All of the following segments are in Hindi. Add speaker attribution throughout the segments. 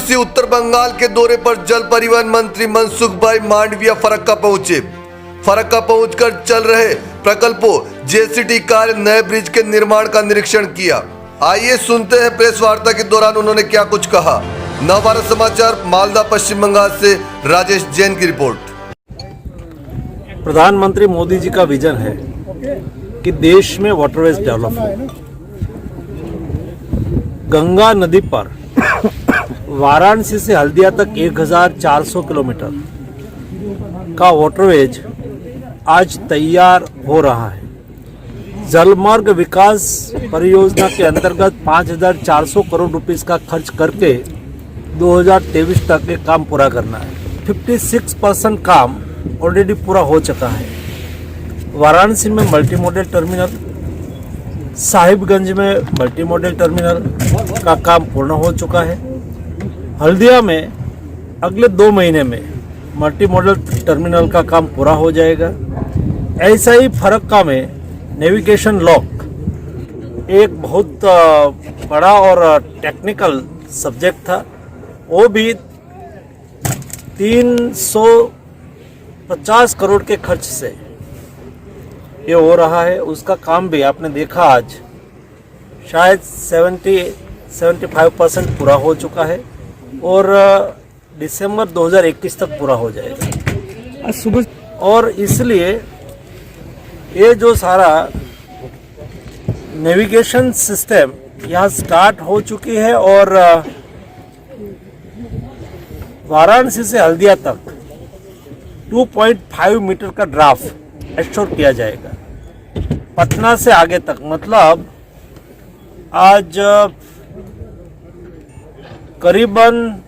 Speaker 1: दिवसीय उत्तर बंगाल के दौरे पर जल परिवहन मंत्री मनसुख भाई मांडविया फरक्का पहुंचे। फरक्का पहुंचकर चल रहे प्रकल्पों जेसीटी कार्य नए ब्रिज के निर्माण का निरीक्षण किया। आइए सुनते हैं प्रेस वार्ता के दौरान उन्होंने क्या कुछ कहा। नवभारत समाचार मालदा पश्चिम बंगाल से राजेश जैन की रिपोर्ट।
Speaker 2: प्रधानमंत्री मोदी जी का विजन है कि देश में वाटरवेज डेवलप हो। गंगा नदी पर वाराणसी से हल्दिया तक 1400 किलोमीटर का वाटरवेज आज तैयार हो रहा है। जलमार्ग विकास परियोजना के अंतर्गत 5400 करोड़ रुपीस का खर्च करके 2023 तक ये काम पूरा करना है। 56% काम ऑलरेडी पूरा हो चुका है। वाराणसी में मल्टी मॉडल टर्मिनल, साहिबगंज में मल्टी मॉडल टर्मिनल का काम पूर्ण हो चुका है। हल्दिया में अगले 2 महीने में मल्टी मॉडल टर्मिनल का काम पूरा हो जाएगा। ऐसा ही फरक्का में नेविगेशन लॉक एक बहुत बड़ा और टेक्निकल सब्जेक्ट था, वो भी 350 करोड़ के खर्च से ये हो रहा है। उसका काम भी आपने देखा आज शायद 70-75% पूरा हो चुका है और दिसंबर 2021 तक पूरा हो जाएगा सुबह। और इसलिए ये जो सारा नेविगेशन सिस्टम यहाँ स्टार्ट हो चुकी है और वाराणसी से हल्दिया तक 2.5 मीटर का ड्राफ्ट एश्योर किया जाएगा। पटना से आगे तक मतलब आज करीबन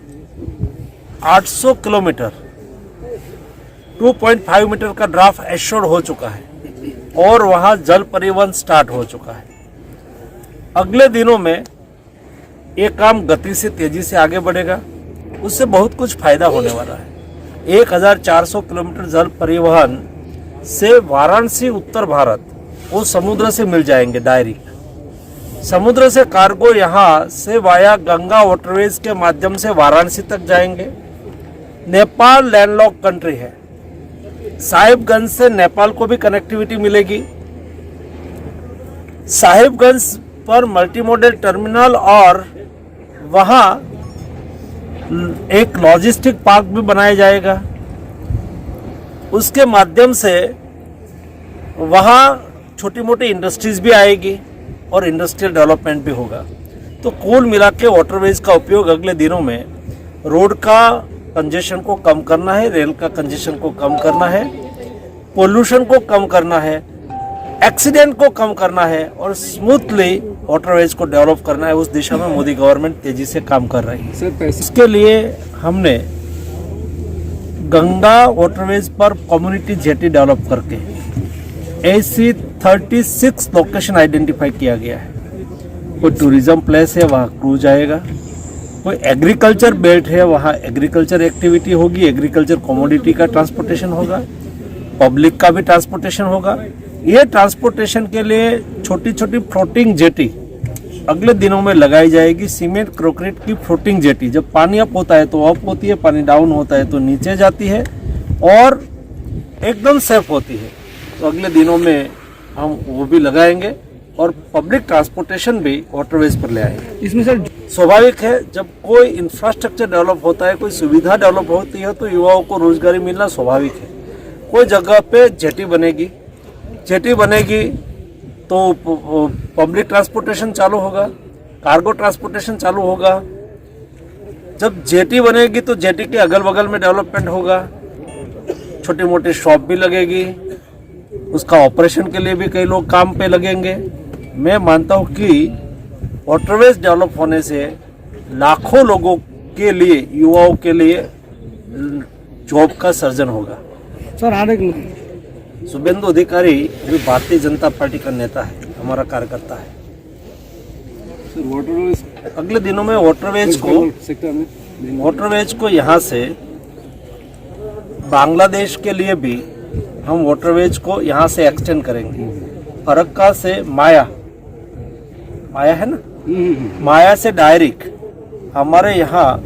Speaker 2: 800 किलोमीटर 2.5 मीटर का ड्राफ्ट एश्योर हो चुका है और वहां जल परिवहन स्टार्ट हो चुका है। अगले दिनों में ये काम गति से तेजी से आगे बढ़ेगा, उससे बहुत कुछ फायदा होने वाला है। 1400 किलोमीटर जल परिवहन से वाराणसी उत्तर भारत वो समुद्र से मिल जाएंगे डायरेक्ट। समुद्र से कार्गो यहाँ से वाया गंगा वाटरवेज के माध्यम से वाराणसी तक जाएंगे। नेपाल लैंडलॉक कंट्री है, साहिबगंज से नेपाल को भी कनेक्टिविटी मिलेगी। साहिबगंज पर मल्टी मॉडल टर्मिनल और वहाँ एक लॉजिस्टिक पार्क भी बनाया जाएगा। उसके माध्यम से वहाँ छोटी मोटी इंडस्ट्रीज भी आएगी और इंडस्ट्रियल डेवलपमेंट भी होगा। तो कुल मिला के वाटरवेज का उपयोग अगले दिनों में रोड का कंजेशन को कम करना है, रेल का कंजेशन को कम करना है, पोल्यूशन को कम करना है, एक्सीडेंट को कम करना है और स्मूथली वाटरवेज को डेवलप करना है। उस दिशा में मोदी गवर्नमेंट तेजी से काम कर रही है। इसके लिए हमने गंगा वाटरवेज पर कम्युनिटी जेटी डेवलप करके ऐसी 36 लोकेशन आइडेंटिफाई किया गया है। कोई टूरिज्म प्लेस है, वहाँ क्रूज आएगा। कोई एग्रीकल्चर बेल्ट है, वहाँ एग्रीकल्चर एक्टिविटी होगी, एग्रीकल्चर कमोडिटी का ट्रांसपोर्टेशन होगा, पब्लिक का भी ट्रांसपोर्टेशन होगा। ये ट्रांसपोर्टेशन के लिए छोटी छोटी फ्लोटिंग जेटी अगले दिनों में लगाई जाएगी। सीमेंट कंक्रीट की फ्लोटिंग जेटी, जब पानी अप होता है तो अप होती है, पानी डाउन होता है तो नीचे जाती है और एकदम सेफ होती है। तो अगले दिनों में हम वो भी लगाएंगे और पब्लिक ट्रांसपोर्टेशन भी वाटरवेज पर ले आएंगे। इसमें सर स्वाभाविक है, जब कोई इंफ्रास्ट्रक्चर डेवलप होता है, कोई सुविधा डेवलप होती है तो युवाओं को रोजगारी मिलना स्वाभाविक है। कोई जगह पे जेटी बनेगी तो पब्लिक ट्रांसपोर्टेशन चालू होगा, कार्गो ट्रांसपोर्टेशन चालू होगा। जब जेटी बनेगी तो जेटी के अगल बगल में डेवलपमेंट होगा, छोटी मोटी शॉप भी लगेगी, उसका ऑपरेशन के लिए भी कई लोग काम पे लगेंगे। मैं मानता हूँ कि वाटरवेज डेवलप होने से लाखों लोगों के लिए, युवाओं के लिए जॉब का सर्जन होगा। सर शुभेंदु अधिकारी भी भारतीय जनता पार्टी का नेता है, हमारा कार्यकर्ता है। अगले दिनों में वाटरवेज को यहाँ से बांग्लादेश के लिए भी हम वाटरवेज को यहाँ से एक्सटेंड करेंगे। फरक्का से माया है ना, माया से डायरेक्ट हमारे यहाँ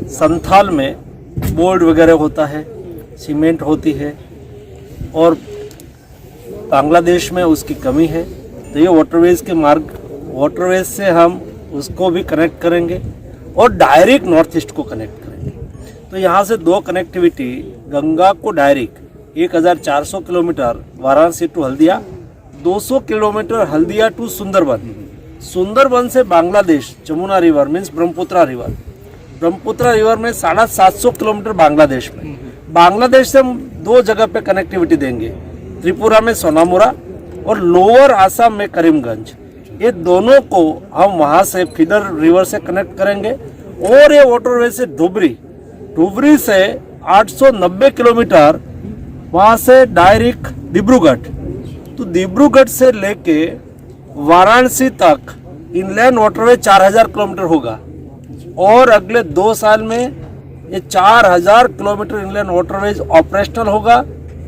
Speaker 2: संथाल में बोर्ड वगैरह होता है, सीमेंट होती है और बांग्लादेश में उसकी कमी है। तो ये वाटरवेज से हम उसको भी कनेक्ट करेंगे और डायरेक्ट नॉर्थ ईस्ट को कनेक्ट करेंगे। तो यहाँ से दो कनेक्टिविटी, गंगा को direct 1400 kilometre Varanasi to Haldia, 200 kilometre Haldia to Sundarban, Sundarban से Bangladesh Jamuna river means Brahmaputra river में 750 किलोमीटर बांग्लादेश में। बांग्लादेश से हम दो जगह पे कनेक्टिविटी देंगे, त्रिपुरा में सोनामुरा और लोअर आसाम में करीमगंज। ये दोनों को हम वहाँ से फीडर रिवर से कनेक्ट करेंगे और ये वाटरवे से डुबरी से 890 किलोमीटर वहाँ से डायरेक्ट डिब्रूगढ़, तो डिब्रूगढ़ से लेके वाराणसी तक इनलैंड वाटरवे 4000 किलोमीटर होगा और अगले 2 साल में ये 4000 किलोमीटर इनलैंड वाटरवेज ऑपरेशनल होगा,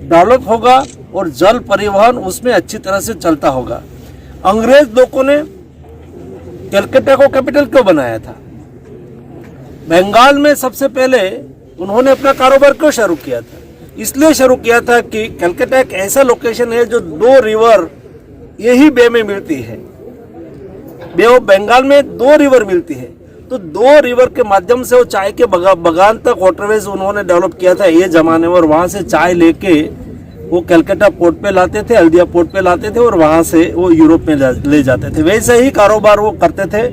Speaker 2: डेवलप होगा और जल परिवहन उसमें अच्छी तरह से चलता होगा। अंग्रेज लोगों ने कलकत्ता को कैपिटल क्यों बनाया था? बंगाल में सबसे पहले उन्होंने अपना कारोबार क्यों शुरू किया था? इसलिए शुरू किया था कि कलकत्ता एक ऐसा लोकेशन है जो 2 रिवर यही बे में मिलती है। बे ऑफ बंगाल में 2 रिवर मिलती है, तो 2 रिवर के माध्यम से वो चाय के बगान तक वाटरवेज उन्होंने डेवलप किया था ये जमाने में। और वहाँ से चाय लेके वो कलकत्ता पोर्ट पे लाते थे, हल्दिया पोर्ट पे लाते थे और वहाँ से वो यूरोप में ले जाते थे। वैसे ही कारोबार वो करते थे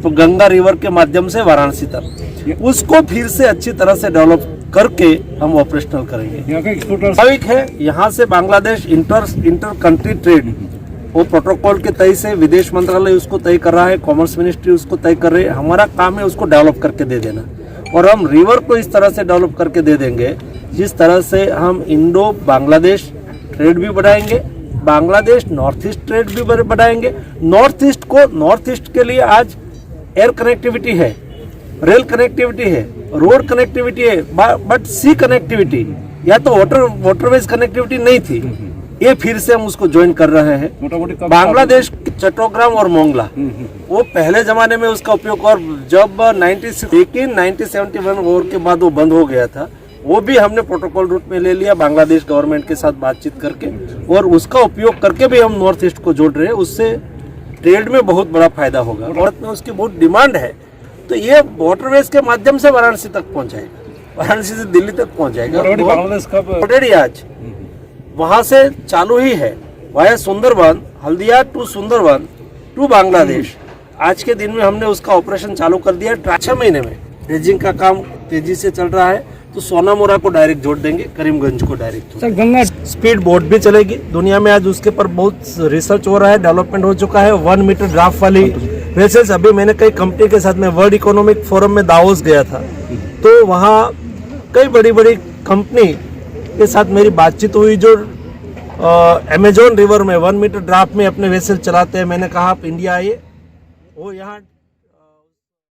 Speaker 2: गंगा रिवर के माध्यम से वाराणसी तक। उसको फिर से अच्छी तरह से डेवलप करके हम ऑपरेशनल करेंगे। स्वाभाविक है यहाँ से बांग्लादेश इंटर कंट्री ट्रेड वो प्रोटोकॉल के तय से विदेश मंत्रालय उसको तय कर रहा है, कॉमर्स मिनिस्ट्री उसको तय कर रही है। हमारा काम है उसको डेवलप करके दे देना और हम रिवर को इस तरह से डेवलप करके दे देंगे जिस तरह से हम इंडो बांग्लादेश ट्रेड भी बढ़ाएंगे, बांग्लादेश नॉर्थ ईस्ट ट्रेड भी बढ़ाएंगे। नॉर्थ ईस्ट के लिए आज एयर कनेक्टिविटी है, रेल कनेक्टिविटी है, रोड कनेक्टिविटी है, बट सी कनेक्टिविटी या तो वाटरवेज कनेक्टिविटी नहीं थी। ये फिर से हम उसको ज्वाइन कर रहे हैं। बांग्लादेश चट्टोग्राम और मोंगला वो पहले जमाने में उसका उपयोग, और जब 1971 वॉर के बाद वो बंद हो गया था, वो भी हमने प्रोटोकॉल रूट में ले लिया बांग्लादेश गवर्नमेंट के साथ बातचीत करके, और उसका उपयोग करके भी हम नॉर्थ ईस्ट को जोड़ रहे हैं। उससे ट्रेड में बहुत बड़ा फायदा होगा। भारत में उसकी बहुत डिमांड है, तो ये वाटरवेज के माध्यम से वाराणसी तक पहुंचाएगा, वाराणसी से दिल्ली तक पहुंचाएगा। ऑलरेडी आज वहां से चालू ही है via Sundarban, Haldia to Sundarban to Bangladesh. आज के दिन में हमने उसका ऑपरेशन चालू कर दिया। 6 महीने में ड्रेजिंग का काम तेजी से चल रहा है, तो सोनामुरा को डायरेक्ट जोड़ देंगे, करीमगंज को डायरेक्ट। गंगा स्पीड बोट भी चलेगी दुनिया में, आज उसके पर बहुत रिसर्च हो रहा है, डेवलपमेंट हो चुका है। 1 मीटर ड्राफ्ट वाली वेसल्स, अभी मैंने कई कंपनी के साथ में वर्ल्ड इकोनॉमिक फोरम में दावोस गया था, तो वहाँ कई बड़ी बड़ी कंपनी के साथ मेरी बातचीत हुई जो अमेजोन रिवर में 1 मीटर ड्राफ्ट में अपने वेसल चलाते हैं। मैंने कहा आप इंडिया आइए, वो यहाँ